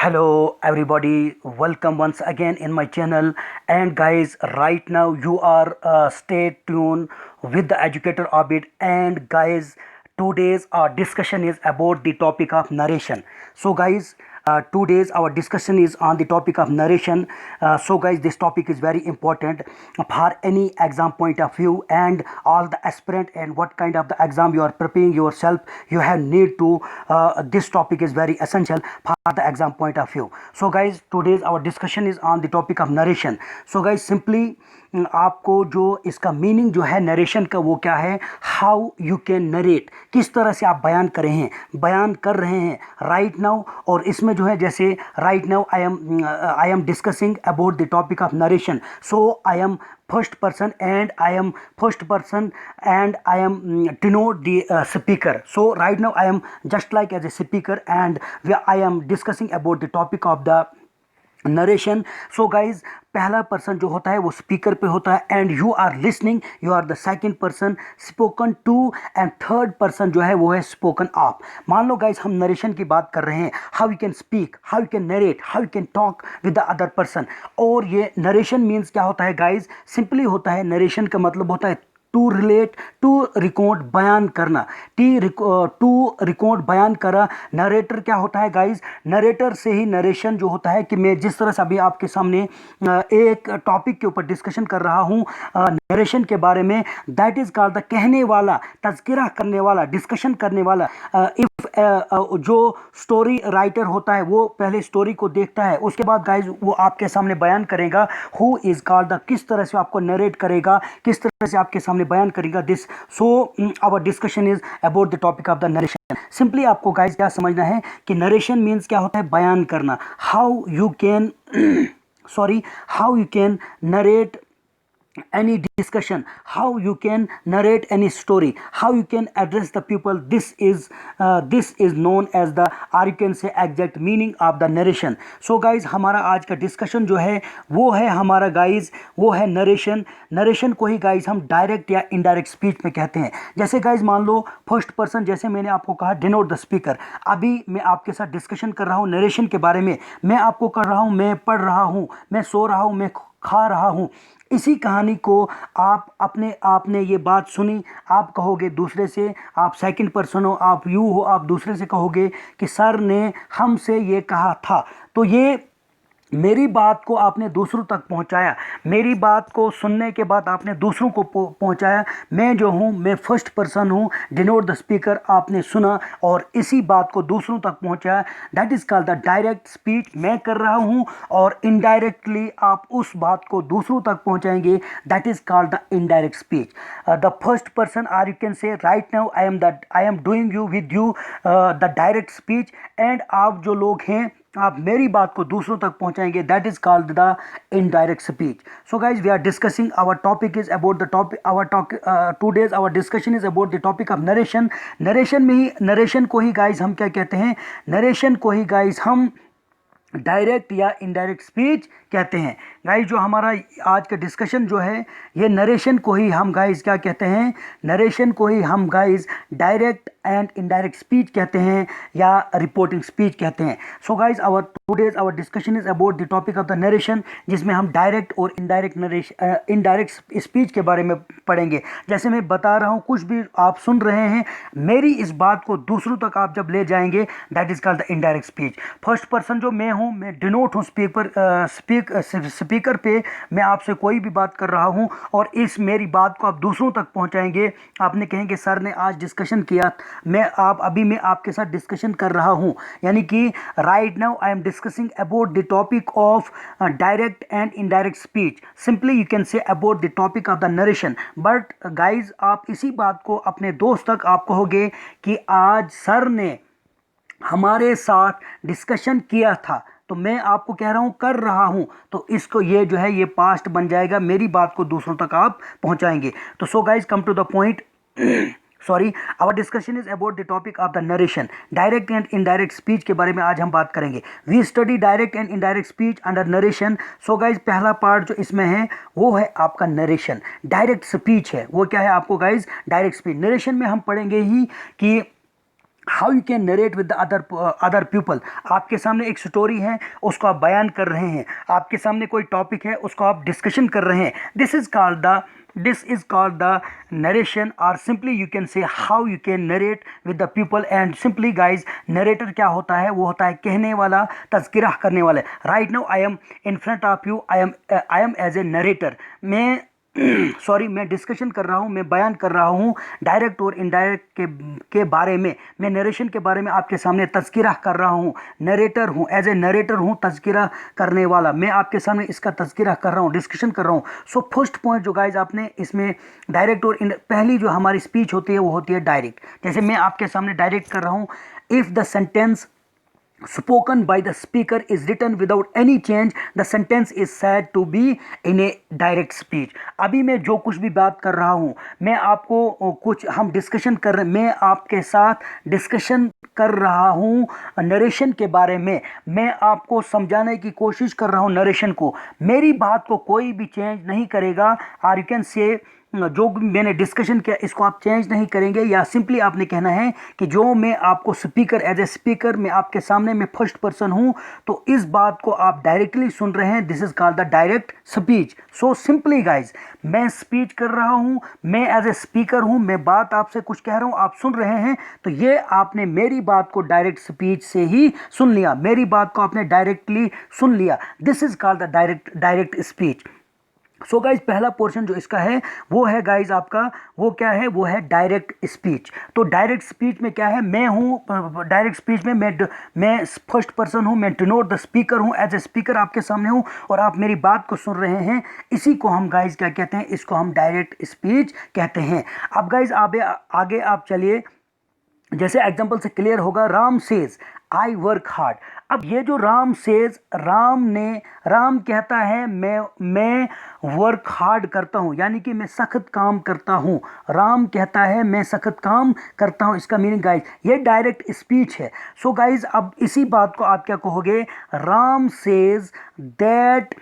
Hello everybody, welcome once again in my channel. And guys, right now you are stay tuned with the educator Abid. And guys, today's our discussion is about the topic of narration. So guys, today's our discussion is on the topic of narration. So guys, this topic is very important for any exam point of view, and all the aspirant and what kind of the exam you are preparing yourself, you have need to this topic is very essential for the exam point of view. So guys, today's our discussion is on the topic of narration. So guys, simply आपको जो इसका meaning जो है narration का वो क्या है, how you can narrate, किस तरह से आप बयान कर रहे हैं राइट नाउ. और इसमें जो है जैसे right now I am discussing about the topic of narration. So I am first person and I am denote the speaker. So right now I am just like as a speaker, and I am discussing about the topic of the narration. So guys, पहला person जो होता है वो speaker पे होता है, and you are listening, you are the second person spoken to, and third person जो है वो है स्पोकन ऑफ. मान लो गाइज, हम नरेशन की बात कर रहे हैं, how you can speak, how you can narrate, how you can talk with the other person. और ये नरेशन मीन्स क्या होता है गाइज, सिंपली होता है, नरेशन का मतलब होता है टू रिलेट, टू रिकॉर्ड, बयान करना. टू रिकॉर्ड, बयान करा. नरेटर क्या होता है गाइज, नरेटर से ही नरेशन जो होता है कि मैं जिस तरह से अभी आपके सामने एक टॉपिक के ऊपर डिस्कशन कर रहा हूँ नरेशन के बारे में, दैट इज कॉल्ड द कहने वाला, तज़किरा करने वाला, डिस्कशन करने वाला. इफ जो स्टोरी राइटर होता है वो पहले स्टोरी को देखता है, उसके बाद गाइज वो आपके सामने बयान करेगा. हु इज कॉल्ड द, किस तरह से आपको नरेट करेगा, किस तरह से आपके सामने बयान करेगा this. So our discussion is about the topic of the narration. Simply आपको गाइज क्या समझना है कि नरेशन मीन्स क्या होता है, बयान करना. How you can how you can narrate any discussion, how you can narrate any story, how you can address the people. This is known as the, or you can say exact meaning of the narration. So guys, हमारा आज का discussion जो है वो है हमारा guys, वो है नरेशन. नरेशन को ही गाइज हम डायरेक्ट या इनडायरेक्ट स्पीच में कहते हैं. जैसे गाइज मान लो फर्स्ट पर्सन, जैसे मैंने आपको कहा डिनोट द स्पीकर. अभी मैं आपके साथ डिस्कशन कर रहा हूँ नरेशन के बारे में, मैं आपको कर रहा हूँ, मैं पढ़ रहा हूँ, मैं सो रहा हूँ, मैं खा रहा हूँ. इसी कहानी को आपने ये बात सुनी, आप कहोगे दूसरे से, आप सेकंड पर्सन हो, आप यू हो, आप दूसरे से कहोगे कि सर ने हमसे ये कहा था. तो ये मेरी बात को आपने दूसरों तक पहुंचाया, मेरी बात को सुनने के बाद आपने दूसरों को पहुंचाया. मैं जो हूं, मैं फर्स्ट पर्सन हूं, डिनोट द स्पीकर. आपने सुना और इसी बात को दूसरों तक पहुंचाया. That is called the direct speech. मैं कर रहा हूं और इनडायरेक्टली आप उस बात को दूसरों तक पहुंचाएंगे. That is called the indirect speech. The first person, or you can say right now I am doing you with you the direct speech. And आप जो लोग हैं, आप मेरी बात को दूसरों तक पहुंचाएंगे. That is called the indirect speech. So guys, we are discussing, our topic is about the topic, today's our discussion is about the topic of narration. Narration में ही, नरेशन को ही गाइज हम क्या कहते हैं, नरेशन को ही गाइज हम direct या इनडायरेक्ट स्पीच कहते हैं. गाइज, जो हमारा आज का डिस्कशन जो है, ये नरेशन को ही हम गाइज क्या कहते हैं, नरेशन को ही हम guys direct and indirect speech कहते हैं या रिपोर्टिंग स्पीच कहते हैं. So guys, our discussion is about the topic of the narration, जिसमें हम डायरेक्ट और इनडायरेक्ट स्पीच के बारे में पढ़ेंगे. जैसे मैं बता रहा हूँ, कुछ भी आप सुन रहे हैं, मेरी इस बात को दूसरों तक आप जब ले जाएंगे, that is called the indirect speech. First person जो मैं हूँ, मैं डिनोट हूँ स्पीकर पे, मैं आपसे कोई भी बात कर रहा हूँ और इस मेरी बात को आप दूसरों तक पहुँचाएंगे. आपने कहेंगे सर ने आज डिस्कशन किया, मैं आपके साथ डिस्कशन कर रहा हूँ. यानी कि right now I am discussing about the topic of direct and indirect speech. Simply you can say about the topic of the narration. But guys, आप इसी बात को अपने दोस्त तक आप कहोगे कि आज सर ने हमारे साथ डिस्कशन किया था, तो मैं आपको कह रहा हूं कर रहा हूं, तो इसको ये जो है ये पास्ट बन जाएगा, मेरी बात को दूसरों तक आप पहुंचाएंगे. तो so guys, come to the point. Sorry, our discussion is about the topic of the narration. Direct and indirect speech के बारे में आज हम बात करेंगे. We study direct and indirect speech under narration. So guys, पहला पार्ट जो इसमें है वो है आपका नरेशन. डायरेक्ट स्पीच है वो क्या है आपको गाइज, डायरेक्ट स्पीच. नरेशन में हम पढ़ेंगे ही कि how you can narrate with the other people. आपके सामने एक स्टोरी है, उसको आप बयान कर रहे हैं, आपके सामने कोई टॉपिक है, उसको आप डिस्कशन कर रहे हैं, this is called the narration, और simply you can say how you can narrate with the people. And simply guys, narrator क्या होता है, वो होता है कहने वाला, तज़किरा करने वाला। Right now I am in front of you, I am as a narrator. मैं सॉरी, मैं डिस्कशन कर रहा हूँ, मैं बयान कर रहा हूँ डायरेक्ट और इनडायरेक्ट के बारे में। मैं नरेशन के बारे में आपके सामने तज़किरा कर रहा हूँ, नरेटर हूँ, एज ए नरेटर हूँ, तज़किरा करने वाला। मैं आपके सामने इसका तज़किरा कर रहा हूँ, डिस्कशन कर रहा हूँ। सो फर्स्ट पॉइंट जो गाइज आपने इसमें डायरेक्ट और पहली जो हमारी स्पीच होती है वो होती है डायरेक्ट। जैसे मैं आपके सामने डायरेक्ट कर रहा हूँ, if the sentence spoken by the speaker is written without any change, the sentence is said to be in a direct speech। अभी मैं जो कुछ भी बात कर रहा हूँ, मैं आपको कुछ हम डिस्कशन कर रहे, मैं आपके साथ डिस्कशन कर रहा हूँ नरेशन के बारे में, मैं आपको समझाने की कोशिश कर रहा हूँ नरेशन को। मेरी बात को कोई भी चेंज नहीं करेगा, और यू कैन से जो भी मैंने डिस्कशन किया इसको आप चेंज नहीं करेंगे, या सिंपली आपने कहना है कि जो मैं आपको स्पीकर, एज ए स्पीकर मैं आपके सामने में फर्स्ट पर्सन हूं, तो इस बात को आप डायरेक्टली सुन रहे हैं, this is called the direct speech. So simply guys, मैं स्पीच कर रहा हूं, मैं एज ए स्पीकर हूं, मैं बात आपसे कुछ कह रहा हूं, आप सुन रहे हैं, तो ये आपने मेरी बात को डायरेक्ट स्पीच से ही सुन लिया, मेरी बात को आपने डायरेक्टली सुन लिया, this is called the direct speech. So guys, पहला पोर्शन जो इसका है वो है गाइज आपका, वो क्या है, वो है डायरेक्ट स्पीच। तो डायरेक्ट स्पीच में क्या है, मैं हूँ डायरेक्ट स्पीच में, मैं फर्स्ट पर्सन हूँ, मैं डिनोट द स्पीकर हूँ, एज ए स्पीकर आपके सामने हूँ और आप मेरी बात को सुन रहे हैं। इसी को हम गाइज क्या कहते हैं, इसको हम डायरेक्ट स्पीच कहते हैं। अब गाइज आगे आप चलिए, जैसे एग्जाम्पल से क्लियर होगा, Ram says I work hard. अब ये जो राम सेज, राम कहता है मैं वर्क हार्ड करता हूँ, यानी कि मैं सख्त काम करता हूँ। राम कहता है मैं सख्त काम करता हूँ, इसका मीनिंग गाइज ये डायरेक्ट स्पीच है। सो गाइज, अब इसी बात को आप क्या कहोगे, Ram says that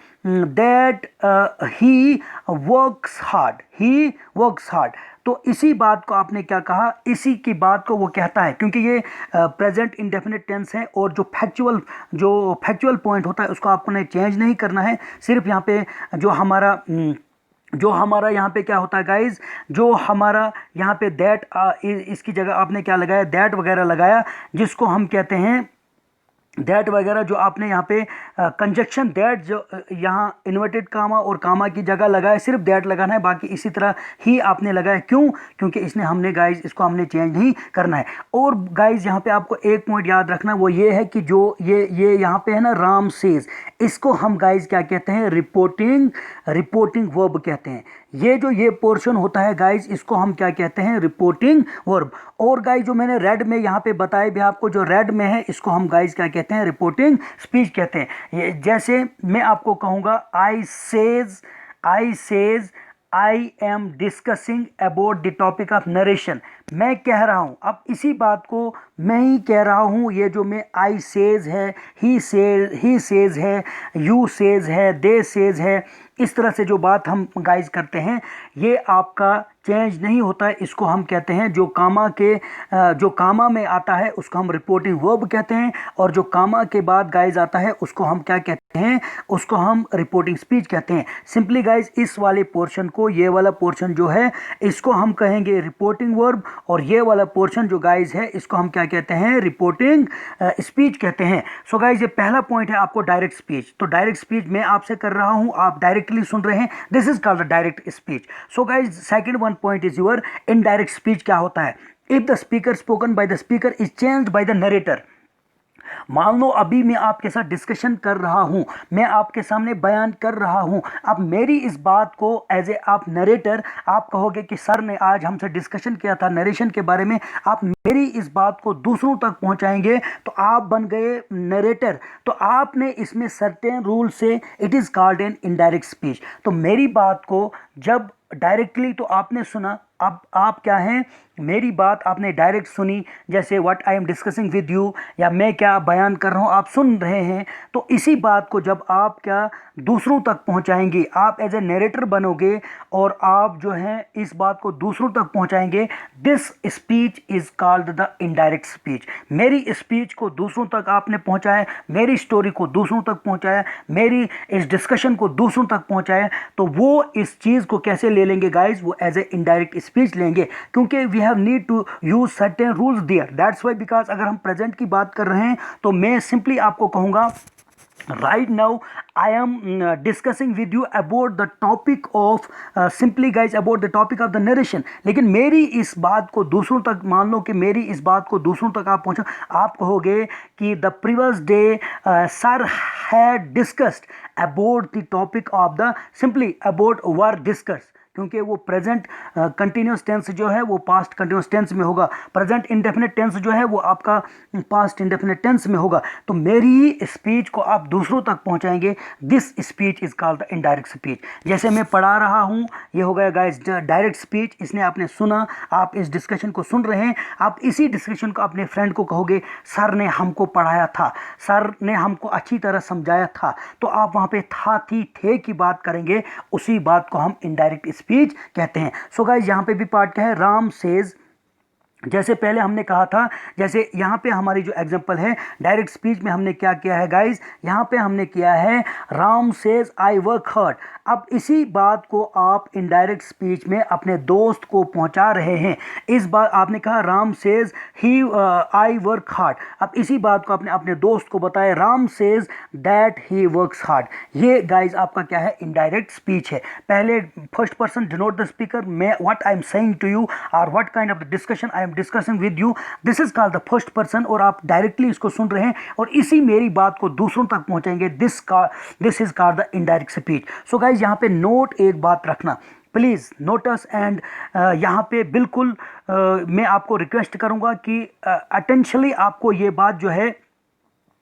he works hard. तो इसी बात को आपने क्या कहा, इसी की बात को वो कहता है, क्योंकि ये प्रेजेंट इंडेफिनिट टेंस है, और जो फैक्चुअल पॉइंट होता है उसको आपको ने चेंज नहीं करना है। सिर्फ यहाँ पे जो हमारा यहाँ पे क्या होता है गाइज, जो हमारा यहाँ पे दैट, इसकी जगह आपने क्या लगाया, दैट वगैरह लगाया, जिसको हम कहते हैं दैट वगैरह, जो आपने यहाँ पे कंजक्शन दैट, जो यहाँ इन्वर्टेड कामा और कामा की जगह लगाया, सिर्फ दैट लगाना है, बाकी इसी तरह ही आपने लगाया। क्यों? क्योंकि इसको हमने चेंज नहीं करना है। और गाइज यहाँ पे आपको एक पॉइंट याद रखना, वो ये है कि जो ये यहाँ पे है ना, राम सेज, इसको हम गाइज क्या कहते हैं, रिपोर्टिंग वर्ब कहते हैं। ये पोर्शन होता है गाइज, इसको हम क्या कहते हैं, रिपोर्टिंग वर्ब। और गाइज जो मैंने रेड में यहाँ पे बताया भी आपको, जो रेड में है इसको हम गाइज क्या कहते हैं, रिपोर्टिंग स्पीच कहते हैं। जैसे मैं आपको कहूँगा, I says I am discussing about the topic of narration. मैं कह रहा हूँ, अब इसी बात को मैं ही कह रहा हूँ, ये जो मैं आई सेज है, ही सेज है, यू सेज है, दे सेज है, इस तरह से जो बात हम गाइज करते हैं, ये आपका चेंज नहीं होता है। इसको हम कहते हैं, जो कामा में आता है उसको हम रिपोर्टिंग वर्ब कहते हैं, और जो कामा के बाद गाइज आता है उसको हम क्या कहते हैं, उसको हम रिपोर्टिंग स्पीच कहते हैं। सिंपली गाइज, इस वाले पोर्शन को, ये वाला पोर्शन जो है इसको हम कहेंगे रिपोर्टिंग वर्ब, और ये वाला पोर्शन जो गाइज है इसको हम क्या कहते हैं, रिपोर्टिंग स्पीच कहते हैं। सो गाइज, ये पहला पॉइंट है आपको डायरेक्ट स्पीच। तो डायरेक्ट स्पीच मैं आपसे कर रहा हूं, आप डायरेक्टली सुन रहे हैं, this is called direct speech. So guys, second one point is your indirect speech. क्या होता है, if the speaker spoken by the speaker is changed by the narrator. मान लो अभी मैं आपके साथ डिस्कशन कर रहा हूं, मैं आपके सामने बयान कर रहा हूं, अब मेरी इस बात को एज ए आप नरेटर आप कहोगे कि सर ने आज हमसे डिस्कशन किया था नरेशन के बारे में, आप मेरी इस बात को दूसरों तक पहुंचाएंगे, तो आप बन गए नरेटर। तो आपने इसमें सर्टेन रूल से, it is called an indirect speech. तो मेरी बात को जब डायरेक्टली तो आपने सुना, अब आप क्या हैं, मेरी बात आपने डायरेक्ट सुनी, जैसे what I am discussing with you, या मैं क्या बयान कर रहा हूँ आप सुन रहे हैं। तो इसी बात को जब आप क्या दूसरों तक पहुँचाएंगे, आप एज ए नरेटर बनोगे और आप जो हैं इस बात को दूसरों तक पहुँचाएंगे, this speech is called called the indirect speech. मेरी स्पीच को दूसरों तक आपने पहुंचाया, मेरी स्टोरी को दूसरों तक पहुंचाया, मेरी इस डिस्कशन को दूसरों तक पहुंचाया, तो वो इस चीज़ को कैसे ले लेंगे गाइज? वो एज ए इनडायरेक्ट स्पीच लेंगे, क्योंकि we have need to use certain rules there. That's why, because अगर हम प्रेजेंट की बात कर रहे हैं तो मैं सिंपली आपको कहूँगा, right now I am discussing with you about the topic of simply guys about the topic of the narration। लेकिन मेरी इस बात को दूसरों तक, मान लो कि मेरी इस बात को दूसरों तक आप पहुंचो, आप कहोगे कि the previous day sir had discussed about the topic of the, simply about were discuss, क्योंकि वो प्रेजेंट कंटिन्यूस टेंस जो है वो पास्ट कंटिन्यूस टेंस में होगा, प्रेजेंट इंडेफिनिट टेंस जो है वो आपका पास्ट इंडेफिनिट टेंस में होगा। तो मेरी स्पीच को आप दूसरों तक पहुंचाएंगे, this speech is called the indirect speech. जैसे मैं पढ़ा रहा हूं, ये हो गया गाइस डायरेक्ट स्पीच, इसने आपने सुना, आप इस डिस्कशन को सुन रहे हैं, आप इसी डिस्कशन को अपने फ्रेंड को कहोगे सर ने हमको पढ़ाया था, सर ने हमको अच्छी तरह समझाया था, तो आप वहाँ पे था, थी, थे की बात करेंगे, उसी बात को हम इनडायरेक्ट स्पीच कहते हैं। सो गाइस यहाँ पे भी पार्ट क्या है? राम सेज, जैसे पहले हमने कहा था, जैसे यहाँ पे हमारी जो एग्जांपल है डायरेक्ट स्पीच में हमने क्या किया है गाइस? यहाँ पे हमने किया है Ram says I work hard. अब इसी बात को आप इनडायरेक्ट स्पीच में अपने दोस्त को पहुँचा रहे हैं। इस बात आपने कहा Ram says he I work hard, अब इसी बात को आपने अपने दोस्त को बताया Ram says that he works hard. ये गाइस आपका क्या है? इनडायरेक्ट स्पीच है। पहले first person denote the speaker, मैं what I am saying to you और what kind of the discussion I am discussing with you, this is called the first person, और आप डायरेक्टली इसको सुन रहे हैं और इसी मेरी बात को दूसरों तक पहुंचाएंगे, this is called the indirect speech. So guys यहाँ पे नोट एक बात रखना, प्लीज़ नोटस, एंड यहाँ पे बिल्कुल मैं आपको रिक्वेस्ट करूँगा कि अटेंशनली आपको ये बात जो है,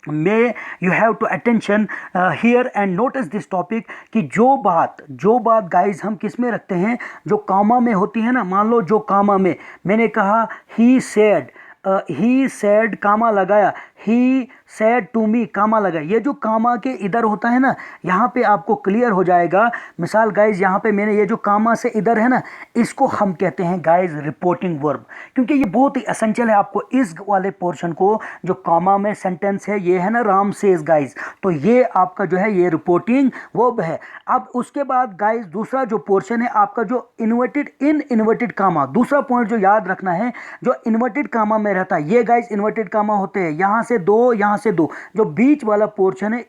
may you have to attention here and notice this topic, कि जो बात गाइज हम किस में रखते हैं? जो कामा में होती है ना, मान लो जो कामा में मैंने कहा ही सेड कामा लगाया, ही सेड टू मी कामा लगाया, ये जो कामा के इधर होता है ना, यहाँ पे आपको क्लियर हो जाएगा। मिसाल गाइज यहाँ पे मैंने ये जो कामा से इधर है ना, इसको हम कहते हैं गाइज रिपोर्टिंग वर्ब, क्योंकि ये बहुत ही एसेंशियल है। आपको इस वाले पोर्शन को, जो कामा में सेंटेंस है ये है ना राम सेज गाइज, तो ये आपका जो है ये रिपोर्टिंग वर्ब है। अब उसके बाद गाइज दूसरा जो पोर्शन है आपका, जो इन्वर्टेड कामा, दूसरा पॉइंट जो याद रखना है, जो इन्वर्टेड कामा में रहता है, ये गाइज इन्वर्टेड कामा होते हैं, यहाँ से दो, यहाँ से दो, जो बीच वाला पोर्शन है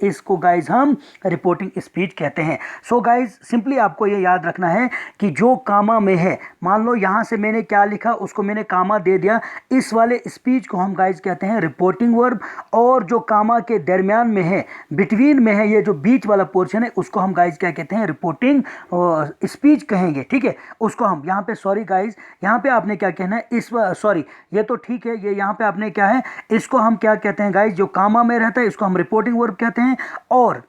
इसको गाइज हम रिपोर्टिंग स्पीच कहते हैं। सो गाइज सिंपली आपको ये याद रखना है कि जो कामा में है, मान लो यहाँ से मैंने क्या लिखा उसको मैंने कामा दे दिया, इस वाले स्पीच को हम गाइज कहते हैं रिपोर्टिंग वर्ब, और जो कामा के दरमियान में है, बिटवीन में है, ये जो बीच वाला पोर्शन है उसको हम गाइज क्या कहते हैं? रिपोर्टिंग स्पीच कहेंगे। ठीक है, उसको हम यहाँ पे, सॉरी गाइज यहाँ पे आपने क्या कहना है, सॉरी ये तो ठीक है, ये यहाँ पे आपने क्या है, इसको हम क्या कहते हैं गाइज? जो कामा में रहता है इसको हम रिपोर्टिंग वर्ब कहते हैं। और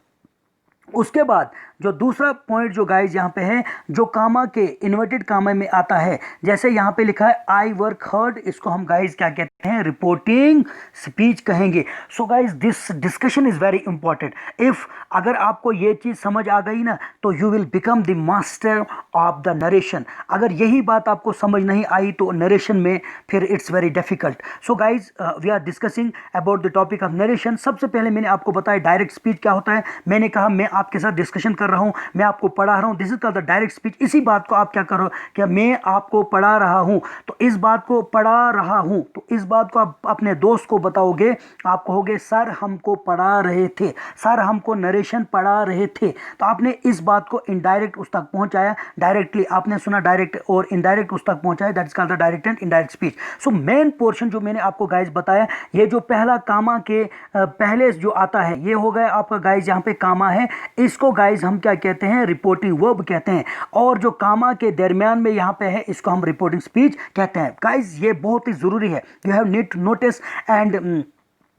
उसके बाद जो दूसरा पॉइंट जो गाइज यहाँ पे है, जो कामा के इन्वर्टेड कामा में आता है, जैसे यहाँ पे लिखा है आई वर्क हार्ड, इसको हम गाइज क्या कहते हैं? रिपोर्टिंग स्पीच कहेंगे। So guys this discussion is very important. If अगर आपको ये चीज़ समझ आ गई ना, तो you will become the master of the narration. अगर यही बात आपको समझ नहीं आई तो नरेशन में फिर it's very difficult. So guys we are discussing about the topic of narration. सबसे पहले मैंने आपको बताया डायरेक्ट स्पीच क्या होता है। मैंने कहा मैं आपके साथ डिस्कशन कर रहा हूं, मैं आपको पढ़ा रहा हूं, this is called the direct speech. इसी बात को आप क्या करो, क्या मैं आपको पढ़ा रहा हूं, तो इस बात को पढ़ा रहा हूं, तो इस बात को आप अपने दोस्त को बताओगे, आप कहोगे सर हमको पढ़ा रहे थे, सर हमको नरेशन पढ़ा रहे थे। तो आपने इस बात को इनडायरेक्ट उस तक पहुंचाया, डायरेक्टली आपने सुना डायरेक्ट और इनडायरेक्ट उस तक पहुंचाया, that is called the direct and indirect speech. So main portion जो मैंने आपको गाइज बताया, ये जो पहला कामा के पहले जो आता है, ये हो गया आपका गाइज यहाँ पे कामा है, इसको गाइज हम क्या कहते हैं? रिपोर्टिंग वर्ब कहते हैं। और जो कामा के दरमियान में यहाँ पे है, इसको हम रिपोर्टिंग स्पीच कहते हैं। गाइज ये बहुत ही ज़रूरी है, you have need to notice and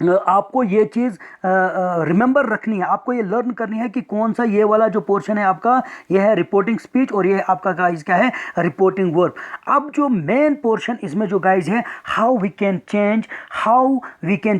आपको ये चीज़ रिमेंबर रखनी है, आपको ये लर्न करनी है कि कौन सा ये वाला जो पोर्शन है आपका, ये है रिपोर्टिंग स्पीच और ये आपका गाइज क्या है? Reporting verb. अब जो मेन पोर्शन इसमें जो गाइज है, how we can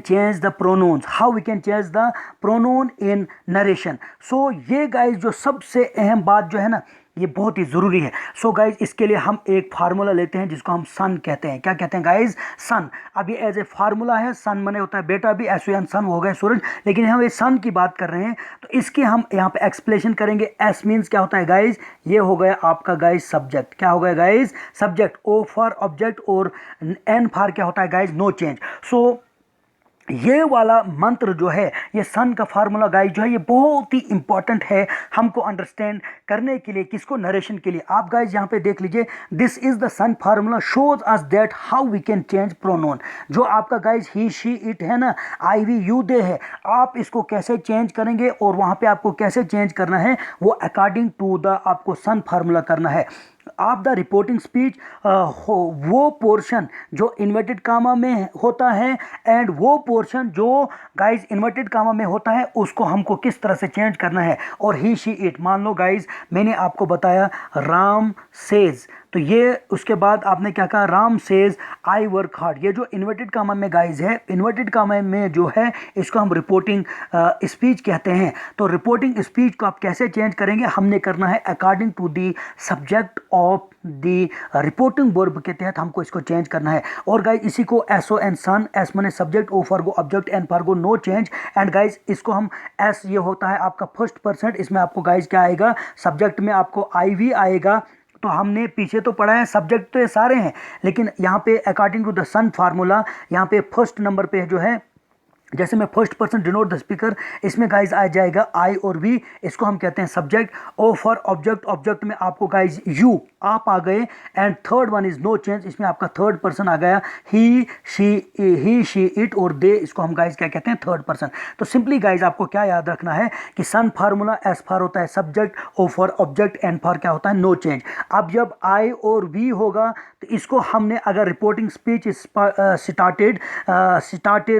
change the pronouns, how we can change the pronoun in narration. So ये गाइज जो सबसे अहम बात जो है ना, ये बहुत ही ज़रूरी है। सो गाइज इसके लिए हम एक फार्मूला लेते हैं जिसको हम सन कहते हैं। क्या कहते हैं गाइज? सन। अब ये एज ए फार्मूला है, सन मने होता है बेटा भी, SUN सन हो गए सूरज, लेकिन हम ये सन की बात कर रहे हैं तो इसकी हम यहाँ पे एक्सप्लेनेशन करेंगे। एस मीन्स क्या होता है गाइज? ये हो गया आपका गाइज सब्जेक्ट। क्या हो गया guys? Subject. O for object और N फॉर क्या होता है गाइज? No change. सो ये वाला मंत्र जो है, ये सन का फार्मूला गाइस जो है, ये बहुत ही इंपॉर्टेंट है हमको अंडरस्टैंड करने के लिए। किसको? नरेशन के लिए। आप गाइस यहाँ पे देख लीजिए, this is the SON formula shows us that how we can change pronoun. जो आपका गाइस ही शी इट है ना, आई वी यू दे है, आप इसको कैसे चेंज करेंगे और वहाँ पे आपको कैसे चेंज करना है वो अकॉर्डिंग टू द आपको सन फार्मूला करना है। आप द रिपोर्टिंग स्पीच वो पोर्शन जो इन्वर्टेड कामा में होता है एंड वो पोर्शन जो गाइज इन्वर्टेड कामा में होता है उसको हमको किस तरह से चेंज करना है। और ही शी इट, मान लो गाइज मैंने आपको बताया राम सेज, तो ये उसके बाद आपने क्या कहा? Ram says I work hard. ये जो इन्वर्टेड कामा में गाइज है, इन्वर्टेड कामा में जो है इसको हम रिपोर्टिंग स्पीच कहते हैं। तो रिपोर्टिंग स्पीच को आप कैसे चेंज करेंगे? हमने करना है according to the subject of the reporting verb के तहत हमको इसको चेंज करना है। और गाइज इसी को SON सन, एस माने subject, O for go object, N for go no change. And guys इसको हम एस, ये होता है आपका फर्स्ट पर्सन, इसमें आपको गाइज क्या आएगा? सब्जेक्ट में आपको IV आएगा। तो हमने पीछे तो पढ़ा है सब्जेक्ट तो ये सारे हैं, लेकिन यहाँ पे according to the SON formula यहाँ पे फर्स्ट नंबर पे जो है, जैसे मैं first person denote the speaker, इसमें गाइज आ जाएगा आई और वी, इसको हम कहते हैं subject. O for object, object में आपको गाइज यू, आप आ गए। And third one is no change, इसमें आपका थर्ड पर्सन आ गया, ही शी इट और दे, इसको हम गाइज क्या कहते हैं? Third person. तो सिंपली गाइज आपको क्या याद रखना है कि सन फार्मूला S फॉर होता है subject, O for object, N for क्या होता है? No change. अब जब आई और वी होगा तो इसको हमने, अगर reporting speech started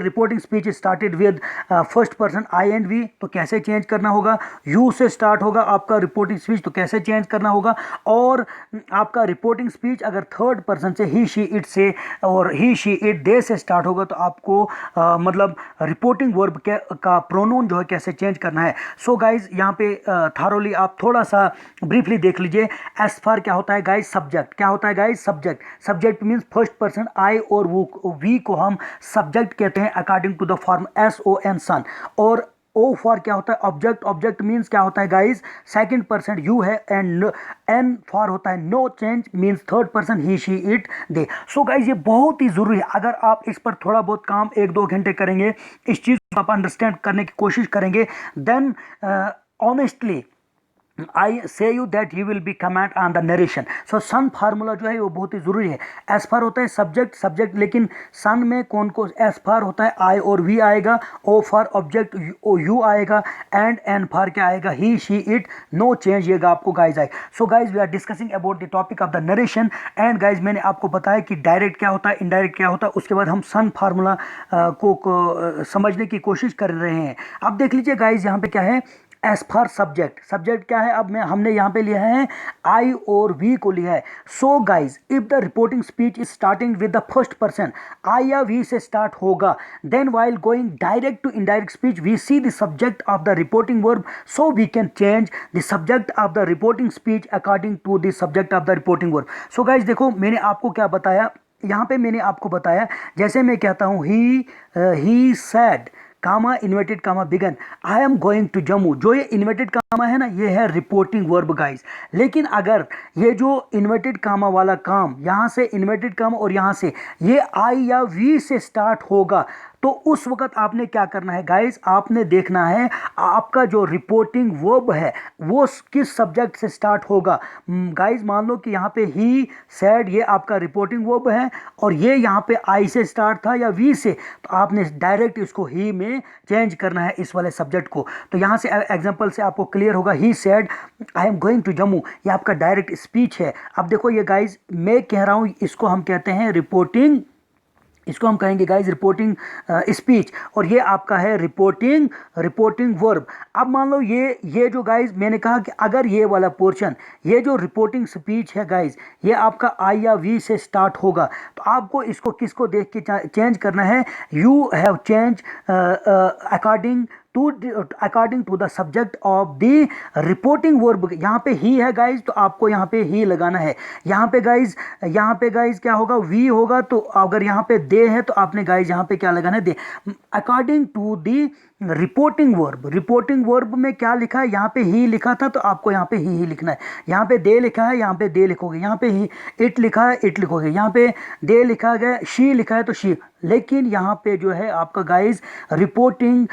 reporting speech started with first person I and we, तो कैसे चेंज करना होगा? यू से स्टार्ट होगा आपका रिपोर्टिंग स्पीच, तो कैसे चेंज करना होगा? और आपका रिपोर्टिंग स्पीच अगर थर्ड पर्सन से, ही शी इट से और ही शी इट दे से स्टार्ट होगा, तो आपको मतलब रिपोर्टिंग वर्ब का प्रोनाउन जो है कैसे चेंज करना है। सो गाइज यहाँ पे थारोली आप थोड़ा सा ब्रीफली देख लीजिए। एस फॉर क्या होता है गाइज? सब्जेक्ट। क्या होता है guys? Subject. Subject means first person, I और वो वी को हम सब्जेक्ट कहते हैं according to the form SON son. और O फॉर क्या होता है? ऑब्जेक्ट। ऑब्जेक्ट मीन्स क्या होता है गाइज? सेकंड पर्सन यू है। एंड N फॉर होता है no change, means third person he she it they. So guys ये बहुत ही जरूरी है, अगर आप इस पर थोड़ा बहुत काम 1-2 घंटे करेंगे, इस चीज को आप अंडरस्टैंड करने की कोशिश करेंगे, then honestly I say you that you will be comment on the narration. So SON formula जो है वो बहुत ही जरूरी है। एस फॉर होता है सब्जेक्ट, लेकिन सन में कौन को? एस फॉर होता है आई और वी आएगा, O फॉर ऑब्जेक्ट यू आएगा, एंड N फॉर क्या आएगा? He she it, no change, ये आपको गाइज आए। So guys we are discussing about the topic of the narration. And guys मैंने आपको बताया कि डायरेक्ट क्या होता है, इनडायरेक्ट क्या होता है, उसके बाद हम सन फार्मूला को समझने की कोशिश कर रहे हैं। अब देख लीजिए गाइज यहाँ पे क्या है? S for subject. सब्जेक्ट क्या है? अब हमने यहाँ पे लिया है आई और वी को लिया है। So guys if the reporting speech is starting with the first person, I या वी से स्टार्ट होगा, then while going direct to indirect speech we see the subject of the reporting verb, so we can change the subject of the reporting speech according to the subject of the reporting verb. So guys देखो मैंने आपको क्या बताया, यहाँ पे मैंने आपको बताया, जैसे मैं कहता हूँ he said comma inverted comma begin I am going to Jammu, जो ये इन्वर्टेड कामा है ना, ये है रिपोर्टिंग वर्ब गाइस। लेकिन अगर ये जो इन्वर्टेड कामा वाला काम, यहाँ से इन्वर्टेड कामा और यहाँ से ये आई या वी से स्टार्ट होगा, तो उस वक्त आपने क्या करना है गाइस? आपने देखना है आपका जो रिपोर्टिंग वर्ब है वो किस सब्जेक्ट से स्टार्ट होगा। गाइस मान लो कि यहाँ पे ही सैड ये आपका रिपोर्टिंग वर्ब है और ये यहाँ पे आई से स्टार्ट था या वी से, तो आपने डायरेक्ट इसको ही में चेंज करना है इस वाले सब्जेक्ट को। तो यहाँ से एग्जांपल से आपको क्लियर होगा, he said I am going to Jammu, ये आपका डायरेक्ट स्पीच है। अब देखो ये गाइस मैं कह रहा हूँ, इसको हम कहते हैं रिपोर्टिंग, इसको हम कहेंगे गाइज रिपोर्टिंग स्पीच, और ये आपका है रिपोर्टिंग वर्ब। अब मान लो ये जो गाइज मैंने कहा कि अगर ये वाला पोर्शन, ये जो रिपोर्टिंग स्पीच है गाइज, ये आपका आई या वी से स्टार्ट होगा, तो आपको इसको किसको देख के चेंज करना है? You have change according to according to the subject of the reporting verb. यहाँ पे ही है गाइज, तो आपको यहाँ पे ही लगाना है। यहाँ पे गाइज क्या होगा, वी होगा, तो अगर यहाँ पे दे है तो आपने गाइज यहाँ पे क्या लगाना है, they. According to the reporting verb में क्या लिखा है, यहाँ पे ही लिखा था तो आपको यहाँ पे ही लिखना है। यहाँ पे दे लिखा है, यहाँ पे दे लिखोगे। यहाँ पे ही इट लिखा है, इट लिखोगे। यहाँ पे दे लिखा गया, शी लिखा है तो शी। लेकिन यहाँ पे जो है आपका गाइज रिपोर्टिंग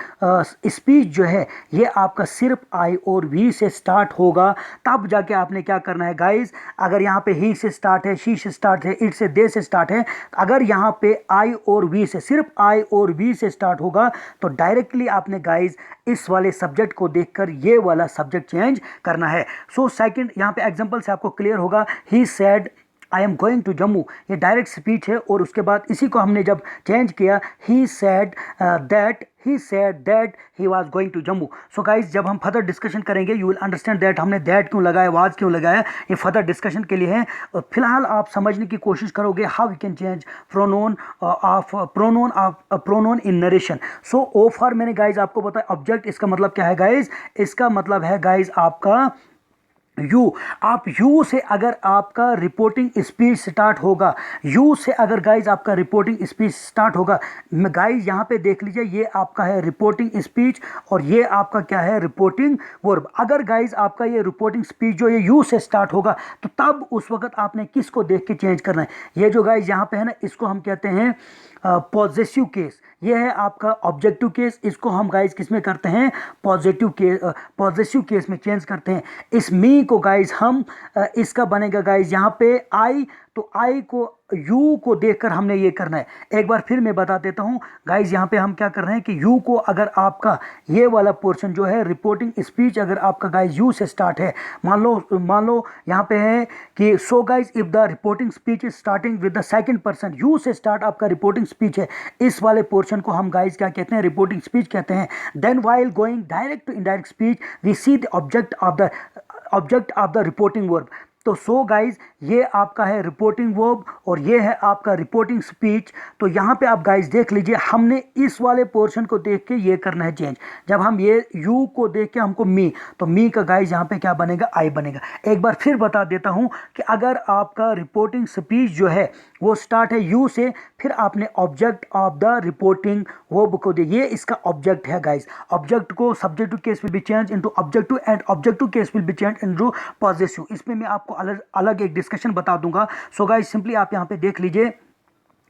स्पीच जो है ये आपका सिर्फ आई और वी से स्टार्ट होगा, तब जाके आपने क्या करना है गाइज। अगर यहाँ पे ही से स्टार्ट है, शी से स्टार्ट है, इट से, दे से स्टार्ट है, अगर यहाँ पे आई और वी से, सिर्फ आई और वी से स्टार्ट होगा तो डायरेक्टली आपने गाइज इस वाले सब्जेक्ट को देखकर ये वाला सब्जेक्ट चेंज करना है। सो सेकंड, यहाँ पे एग्जांपल से आपको क्लियर होगा, he said I am going to Jammu, ये डायरेक्ट स्पीच है। और उसके बाद इसी को हमने जब चेंज किया, he said that he was going to Jammu. So guys जब हम फर्दर डिस्कशन करेंगे यू विल अंडरस्टैंड दैट हमने दैट क्यों लगाया, वाज क्यों लगाया, ये फर्दर डिस्कशन के लिए है। फिलहाल आप समझने की कोशिश करोगे how we can change pronoun in narration. So O for मैंने गाइज आपको बताया ऑब्जेक्ट, इसका मतलब क्या है गाइज, इसका मतलब है गाइज आपका यू। आप यू से अगर आपका रिपोर्टिंग स्पीच स्टार्ट होगा, यू से अगर गाइज आपका रिपोर्टिंग स्पीच स्टार्ट होगा, गाइज यहाँ पे देख लीजिए ये आपका है रिपोर्टिंग स्पीच और ये आपका क्या है, रिपोर्टिंग वर्ब। अगर गाइज आपका ये रिपोर्टिंग स्पीच जो ये यू से स्टार्ट होगा तो तब उस वक्त आपने किसको देख के चेंज करना है। ये जो गाइज यहाँ पे है ना, इसको हम कहते हैं पॉजिटिव केस। ये है आपका ऑब्जेक्टिव केस, इसको हम गाइज किस में करते हैं, पॉजिटिव केस में चेंज करते हैं। इस मी को गाइज हम इसका बनेगा गाइज यहाँ पे आई, तो आई को यू को देखकर हमने ये करना है। एक बार फिर मैं बता देता हूँ गाइज, यहाँ पे हम क्या कर रहे हैं कि यू को अगर आपका ये वाला पोर्शन जो है रिपोर्टिंग स्पीच अगर आपका गाइज यू से स्टार्ट है, मान लो यहाँ पे है कि सो guys if the reporting speech is starting with the second person, you से स्टार्ट आपका रिपोर्टिंग स्पीच है, इस वाले पोर्शन को हम गाइज क्या कहते हैं, रिपोर्टिंग स्पीच कहते हैं। Then while going direct to indirect speech we see the object of the reporting verb. तो सो गाइज ये आपका है रिपोर्टिंग वर्ब और ये है आपका रिपोर्टिंग स्पीच। तो यहाँ पे आप गाइज देख लीजिए, हमने इस वाले पोर्शन को देख के ये करना है चेंज। जब हम ये यू को देख के हमको मी, तो मी का गाइज यहाँ पे क्या बनेगा, आई बनेगा। एक बार फिर बता देता हूँ कि अगर आपका रिपोर्टिंग स्पीच जो है वो स्टार्ट है यू से, फिर आपने object of the reporting verb को दे, ये इसका ऑब्जेक्ट है गाइज। ऑब्जेक्ट को subjective case will be change into objective and objective case will be change into positive. इसमें मैं आपको अलग एक डिस्कशन बता दूंगा। सो गाइस सिंपली आप यहां पे देख लीजिए,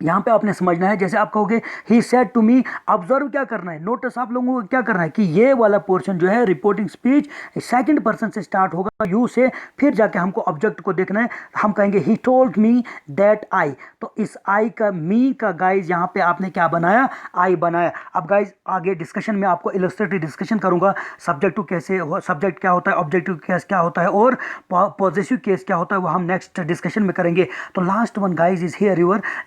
यहाँ पे आपने समझना है, जैसे आप कहोगे he said to me, observe क्या करना है, नोटिस आप लोगों को क्या करना है कि ये वाला पोर्शन जो है रिपोर्टिंग स्पीच सेकंड पर्सन से स्टार्ट होगा यू से, फिर जाके हमको ऑब्जेक्ट को देखना है। हम कहेंगे ही टोल्ड मी दैट आई, तो इस आई का मी का गाइज यहाँ पे आपने क्या बनाया, आई बनाया। अब गाइज आगे डिस्कशन में आपको इलस्ट्रेटिव डिस्कशन करूंगा, सब्जेक्टिव कैसे सब्जेक्ट क्या होता है, ऑब्जेक्टिव केस क्या होता है और पॉजिटिव केस क्या होता है, वो हम नेक्स्ट डिस्कशन में करेंगे। तो last one guys is here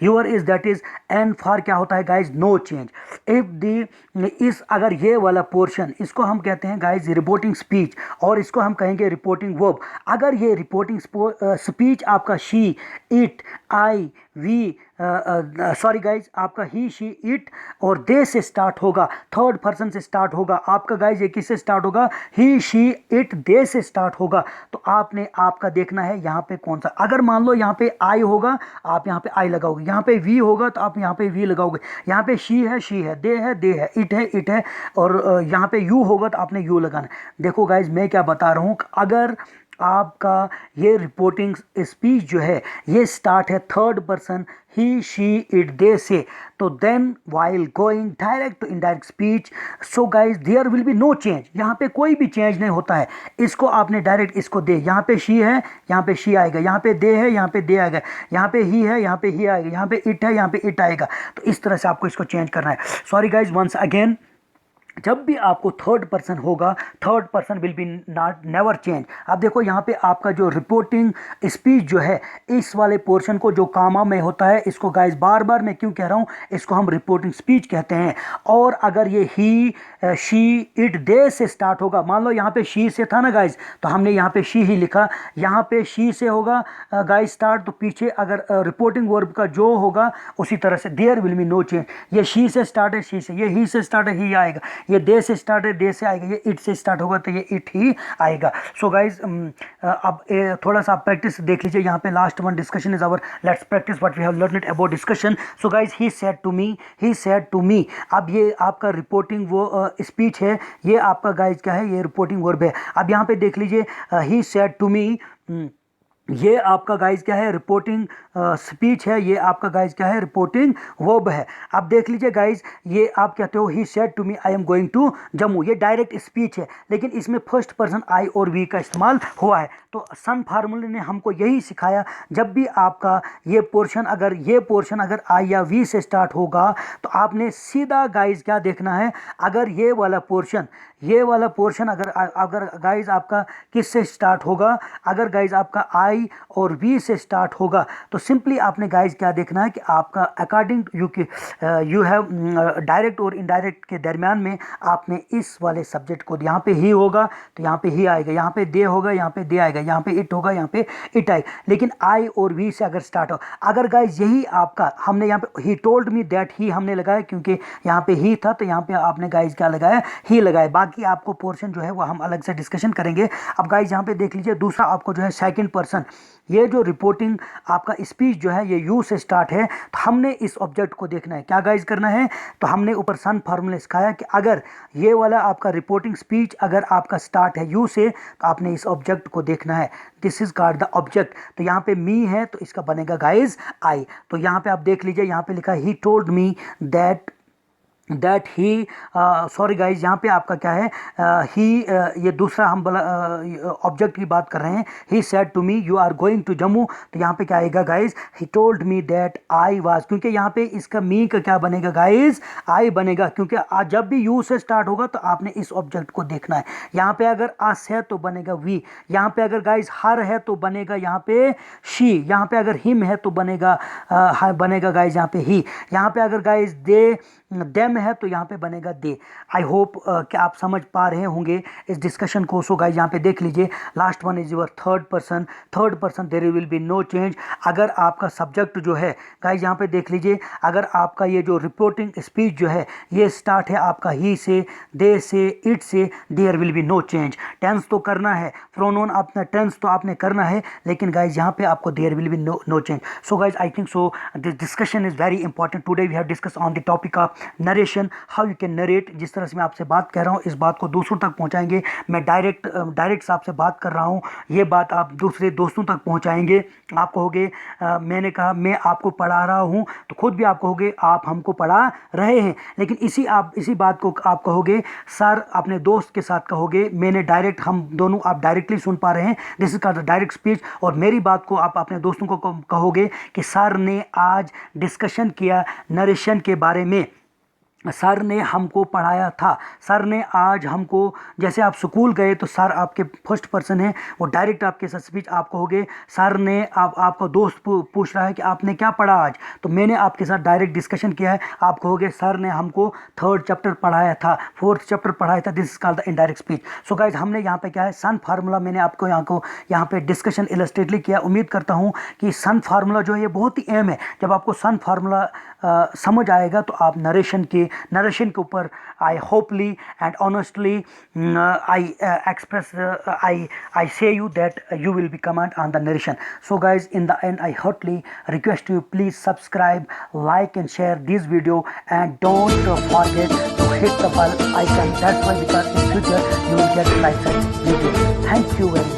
your is that is N for क्या होता है guys, no change. If the इस अगर ये वाला पोर्शन, इसको हम कहते हैं गाइज रिपोर्टिंग स्पीच और इसको हम कहेंगे रिपोर्टिंग वर्ब। अगर ये रिपोर्टिंग स्पीच आपका she, it, I, we, sorry guys आपका ही, शी, इट और दे से स्टार्ट होगा, थर्ड पर्सन से स्टार्ट होगा, आपका गाइज ये किससे स्टार्ट होगा, ही, शी, इट, दे से स्टार्ट होगा, तो आपने आपका देखना है यहाँ पे कौन सा। अगर मान लो यहाँ पे आई होगा, आप यहाँ पे आई लगाओगे, यहाँ पे वी होगा तो आप यहाँ पे वी लगाओगे, यहाँ पे शी है, दे है, इट है और यहाँ पे यू होगा तो आपने यू लगाना। देखो गाइज मैं क्या बता रहा हूँ, अगर आपका ये रिपोर्टिंग स्पीच जो है ये स्टार्ट है third person he, she, it, they say, तो then while going direct to indirect speech, so guys there will be no change, यहाँ पे कोई भी चेंज नहीं होता है। इसको आपने डायरेक्ट इसको दे, यहाँ पे शी है, यहाँ पे शी आएगा, यहाँ पे दे है, यहाँ पे दे आएगा, यहाँ पे ही है, यहाँ पे ही आएगा, यहाँ पे इट है, यहाँ पे इट आएगा। तो इस तरह से आपको इसको चेंज करना है। सॉरी गाइज वंस अगेन, जब भी आपको थर्ड पर्सन होगा, third person will be not never change. अब देखो यहाँ पे आपका जो रिपोर्टिंग स्पीच जो है, इस वाले पोर्शन को जो कामा में होता है, इसको गाइज बार बार मैं क्यों कह रहा हूँ, इसको हम रिपोर्टिंग स्पीच कहते हैं। और अगर ये ही, शी, इट, दे से स्टार्ट होगा, मान लो यहाँ पे शी से था ना गाइज, तो हमने यहाँ पे शी ही लिखा, यहाँ पे शी से होगा गाइज स्टार्ट, तो पीछे अगर रिपोर्टिंग वर्ब का जो होगा उसी तरह से there will be no change. ये शी से स्टार्ट है, शी से, ये ही से स्टार्ट है, ही आएगा, ये दे से स्टार्ट है, दे से आएगा, ये इट से स्टार्ट होगा तो ये इट ही आएगा। सो गाइज अब थोड़ा सा प्रैक्टिस देख लीजिए। यहाँ पे last one discussion is our, let's practice what we have learn it about discussion. So guys he said to me, अब ये आपका रिपोर्टिंग वो स्पीच है, ये आपका गाइज क्या है, ये रिपोर्टिंग वर्ब है। अब यहाँ पे देख लीजिए ही सेड टू मी, ये आपका गाइज क्या है, रिपोर्टिंग स्पीच है, ये आपका गाइज क्या है, रिपोर्टिंग वर्ब है। अब देख लीजिए गाइज, ये आप कहते हो he said to me I am going to Jammu, ये डायरेक्ट स्पीच है, लेकिन इसमें फर्स्ट पर्सन आई और वी का इस्तेमाल हुआ है। तो सन फार्मूले ने हमको यही सिखाया, जब भी आपका ये पोर्शन अगर आई या वी से स्टार्ट होगा तो आपने सीधा गाइज क्या देखना है, अगर ये वाला पोर्शन अगर गाइज आपका किस से स्टार्ट होगा, अगर गाइज आपका आई और वी से स्टार्ट होगा तो सिंपली आपने गाइज क्या देखना है कि आपका अकॉर्डिंग यू हैव डायरेक्ट और इनडायरेक्ट के दरमियान में आपने इस वाले सब्जेक्ट को, यहाँ पे ही होगा तो यहाँ पे ही आएगा, यहाँ पे दे होगा यहाँ पे दे आएगा, यहाँ पे इट होगा यहाँ पे इट आएगा। लेकिन आई और वी से अगर स्टार्ट हो, अगर गाइज यही आपका, हमने यहाँ पे ही टोल्ड मी दैट ही हमने लगाया क्योंकि यहाँ पे ही था, तो यहाँ पे आपने गाइज क्या लगाया, ही लगाया। बाकी आपको पोर्शन जो है वो हम अलग से डिस्कशन करेंगे। अब गाइज यहाँ पे देख लीजिए, दूसरा आपको जो है सेकंड पर्सन, ये जो रिपोर्टिंग आपका स्पीच जो है ये यू से स्टार्ट है, तो हमने इस ऑब्जेक्ट को देखना है, क्या गाइज करना है, तो हमने ऊपर सन फार्मूला सिखाया कि अगर ये वाला आपका रिपोर्टिंग स्पीच अगर आपका स्टार्ट है यू से, तो आपने इस ऑब्जेक्ट को देखना है, this is called the object. तो यहाँ पे मी है तो इसका बनेगा गाइज आई। तो यहाँ पे आप देख लीजिए, यहाँ पे लिखा ही told me that he, sorry guys, यहाँ पे आपका क्या है, ही ये दूसरा हम ऑब्जेक्ट की बात कर रहे हैं। He said to me you are going to Jammu, तो यहाँ पे क्या आएगा guys, he told me that I was, क्योंकि यहाँ पे इसका मी का क्या बनेगा गाइज, आई बनेगा, क्योंकि जब भी यू से स्टार्ट होगा तो आपने इस ऑब्जेक्ट को देखना है। यहाँ पे अगर अस है तो बनेगा वी, यहाँ पे अगर गाइज हर है तो बनेगा यहाँ पे शी, यहाँ पे अगर हिम है तो बनेगा गाइज यहाँ पे ही, यहाँ पे अगर गाइज देम है तो यहाँ पे बनेगा दे। आई होप कि आप समझ पा रहे होंगे इस डिस्कशन को। सो गाइज यहाँ पे देख लीजिए, last one is your third person there will be no change. अगर आपका सब्जेक्ट जो है गाइज यहाँ पे देख लीजिए, अगर आपका ये जो रिपोर्टिंग स्पीच जो है ये स्टार्ट है आपका ही से, दे say, it say, there will be no change. Tense तो करना है, प्रोनाउन अपना टेंस तो आपने करना है, लेकिन गाइज यहाँ पे आपको there will be no change. So guys I think so this discussion is very important. Today we have discuss on the topic of narration, how you can narrate. जिस तरह से मैं आपसे बात कर रहा हूँ, इस बात को दूसरों तक पहुँचाएंगे। मैं डायरेक्ट आपसे बात कर रहा हूँ, ये बात आप दूसरे दोस्तों तक पहुँचाएंगे। आप कहोगे मैंने कहा मैं आपको पढ़ा रहा हूँ, तो खुद भी आप कहोगे आप हमको पढ़ा रहे हैं। लेकिन इसी बात को आप कहोगे सर, अपने दोस्त के साथ कहोगे मैंने डायरेक्ट, हम दोनों आप डायरेक्टली सुन पा रहे हैं, this is called direct speech. और मेरी बात को आप अपने दोस्तों को कहोगे कि सर ने आज डिस्कशन किया नरेशन के बारे में, सर ने हमको पढ़ाया था, सर ने आज हमको, जैसे आप स्कूल गए तो सर आपके फर्स्ट पर्सन है, वो डायरेक्ट आपके साथ स्पीच आप कहोगे। सर ने आपका दोस्त पूछ रहा है कि आपने क्या पढ़ा आज, तो मैंने आपके साथ डायरेक्ट डिस्कशन किया है, आप कहोगे सर ने हमको 3rd चैप्टर पढ़ाया था, 4th चैप्टर पढ़ाया था, this is called the indirect speech. So guys हमने यहाँ पे क्या है, सन फार्मूला मैंने आपको यहाँ पे डिस्कशन इलस्ट्रेटली किया। उम्मीद करता हूँ कि सन फार्मूला जो है ये बहुत ही अहम है। जब आपको सन फार्मूला समझ आएगा तो आप नरेशन के ऊपर I hopefully and honestly I express I say you that you will be command on the narration. So guys, in the end I heartily request you, please subscribe, like and share this video, and don't forget to hit the bell icon. That's why, because in future you will get like such videos. Thank you very much.